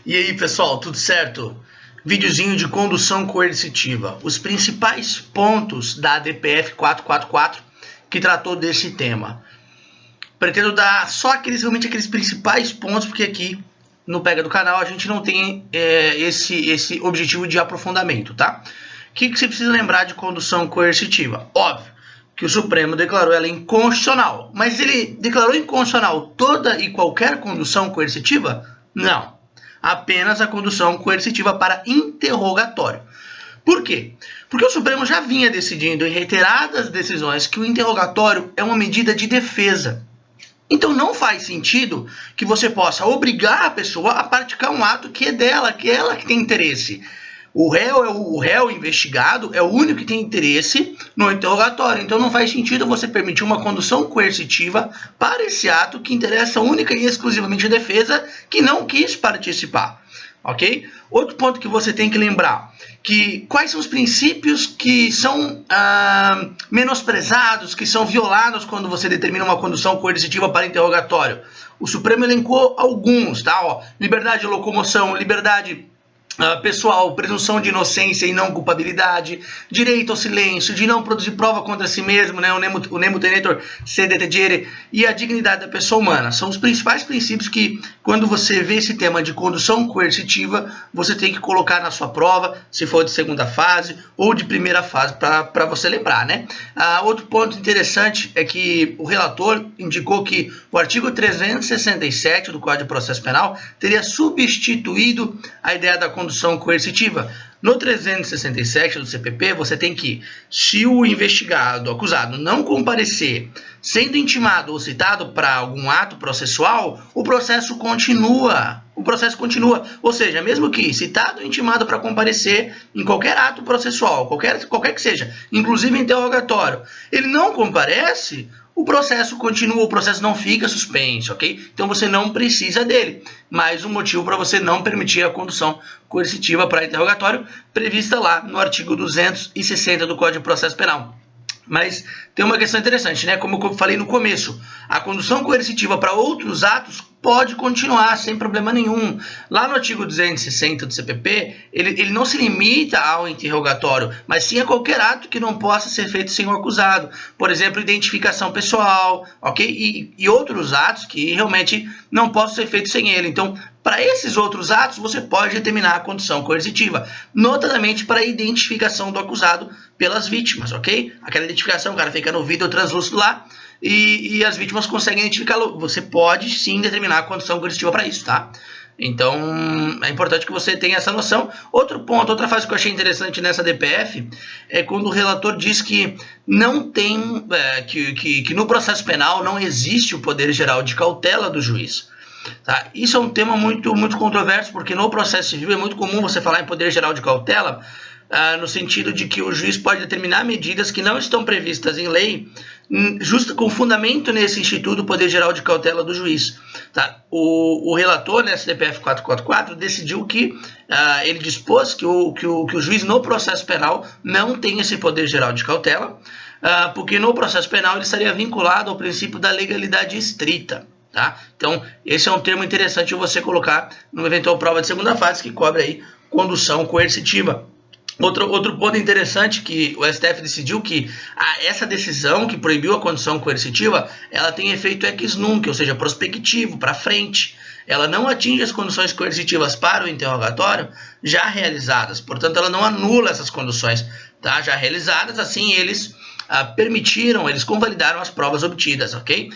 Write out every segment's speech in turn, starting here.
E aí, pessoal, tudo certo? Videozinho de condução coercitiva. Os principais pontos da DPF 444 que tratou desse tema. Pretendo dar só realmente aqueles principais pontos, porque aqui no Pega do Canal a gente não tem esse objetivo de aprofundamento, tá? O que você precisa lembrar de condução coercitiva? Óbvio que o Supremo declarou ela inconstitucional, mas ele declarou inconstitucional toda e qualquer condução coercitiva? Não. Apenas a condução coercitiva para interrogatório. Por quê? Porque o Supremo já vinha decidindo em reiteradas decisões que o interrogatório é uma medida de defesa. Então não faz sentido que você possa obrigar a pessoa a praticar um ato que é dela, que é ela que tem interesse. O réu investigado é o único que tem interesse no interrogatório. Então não faz sentido você permitir uma condução coercitiva para esse ato que interessa única e exclusivamente a defesa, que não quis participar. Ok? Outro ponto que você tem que lembrar, que quais são os princípios que são menosprezados, que são violados quando você determina uma condução coercitiva para interrogatório. O Supremo elencou alguns, tá? Ó, liberdade de locomoção, liberdade pessoal, presunção de inocência e não culpabilidade, direito ao silêncio, de não produzir prova contra si mesmo, né, o nemo tenetur sed tedere, e a dignidade da pessoa humana. São os principais princípios que, quando você vê esse tema de condução coercitiva, você tem que colocar na sua prova, se for de segunda fase ou de primeira fase, para você lembrar, né? Outro ponto interessante é que o relator indicou que o artigo 367 do Código de Processo Penal teria substituído a ideia da condução coercitiva. No 367 do CPP, você tem que, se o investigado, o acusado, não comparecer, sendo intimado ou citado para algum ato processual, o processo continua. Ou seja, mesmo que citado ou intimado para comparecer em qualquer ato processual, qualquer que seja, inclusive interrogatório, ele não comparece, o processo continua, o processo não fica suspenso, ok? Então você não precisa dele. Mais um motivo para você não permitir a condução coercitiva para interrogatório, prevista lá no artigo 260 do Código de Processo Penal. Mas tem uma questão interessante, né? Como eu falei no começo, a condução coercitiva para outros atos pode continuar sem problema nenhum. Lá no artigo 260 do CPP, ele não se limita ao interrogatório, mas sim a qualquer ato que não possa ser feito sem o acusado. Por exemplo, identificação pessoal, ok? E outros atos que realmente não possam ser feitos sem ele. Então, para esses outros atos, você pode determinar a condução coercitiva, notadamente para a identificação do acusado pelas vítimas, ok? Aquela identificação, o cara fica no vidro translúcido lá e as vítimas conseguem identificá-lo. Você pode sim determinar a condução coercitiva para isso, tá? Então, é importante que você tenha essa noção. Outro ponto, outra fase que eu achei interessante nessa DPF é quando o relator diz que não tem, que no processo penal não existe o poder geral de cautela do juiz. Tá? Isso é um tema muito controverso, porque no processo civil é muito comum você falar em poder geral de cautela, no sentido de que o juiz pode determinar medidas que não estão previstas em lei, justo com fundamento nesse instituto poder geral de cautela do juiz. Tá? O relator, nessa DPF 444, decidiu que ele dispôs que o juiz no processo penal não tem esse poder geral de cautela, porque no processo penal ele estaria vinculado ao princípio da legalidade estrita. Tá? Então, esse é um termo interessante você colocar numa eventual prova de segunda fase que cobre aí condução coercitiva. Outro ponto interessante que o STF decidiu que essa decisão que proibiu a condução coercitiva, ela tem efeito ex nunc, ou seja, prospectivo, para frente. Ela não atinge as conduções coercitivas para o interrogatório já realizadas, portanto ela não anula essas conduções, tá? Já realizadas, assim eles eles convalidaram as provas obtidas, ok?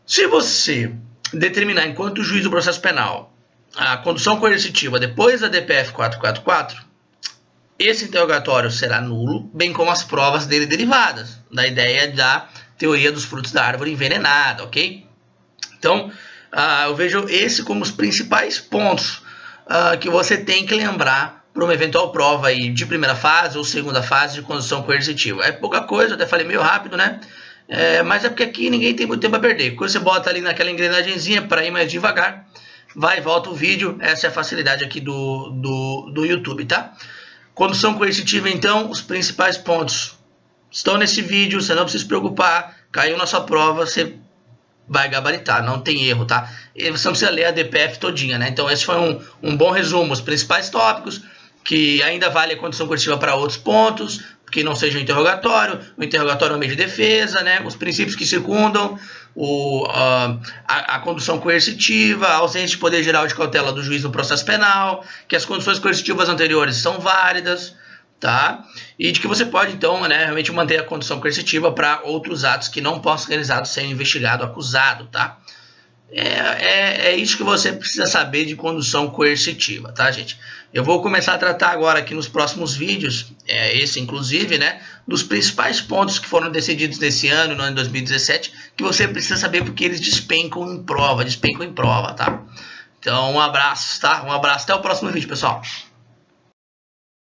Se você determinar, enquanto juiz do processo penal, a condução coercitiva depois da DPF 444, esse interrogatório será nulo, bem como as provas dele derivadas, da ideia da teoria dos frutos da árvore envenenada, ok? Então, eu vejo esse como os principais pontos que você tem que lembrar para uma eventual prova aí de primeira fase ou segunda fase de condução coercitiva. É pouca coisa, até falei meio rápido, né? Mas é porque aqui ninguém tem muito tempo a perder. Quando você bota ali naquela engrenagemzinha para ir mais devagar, vai e volta o vídeo. Essa é a facilidade aqui do YouTube, tá? Condução coercitiva, então, os principais pontos estão nesse vídeo. Você não precisa se preocupar. Caiu na sua prova, você vai gabaritar, não tem erro, tá? E você não precisa ler a DPF todinha, né? Então esse foi um bom resumo, os principais tópicos, que ainda vale a condição coercitiva para outros pontos, que não seja o interrogatório é um meio de defesa, né? Os princípios que circundam, a condução coercitiva, a ausência de poder geral de cautela do juiz no processo penal, que as condições coercitivas anteriores são válidas, tá? E de que você pode, então, né, realmente manter a condição coercitiva para outros atos que não possam ser realizados sem o investigado acusado, tá? É isso que você precisa saber de condução coercitiva, tá, gente? Eu vou começar a tratar agora aqui nos próximos vídeos, esse inclusive, né, dos principais pontos que foram decididos nesse ano, no ano de 2017, que você precisa saber porque eles despencam em prova, tá? Então, um abraço, tá? Um abraço, até o próximo vídeo, pessoal.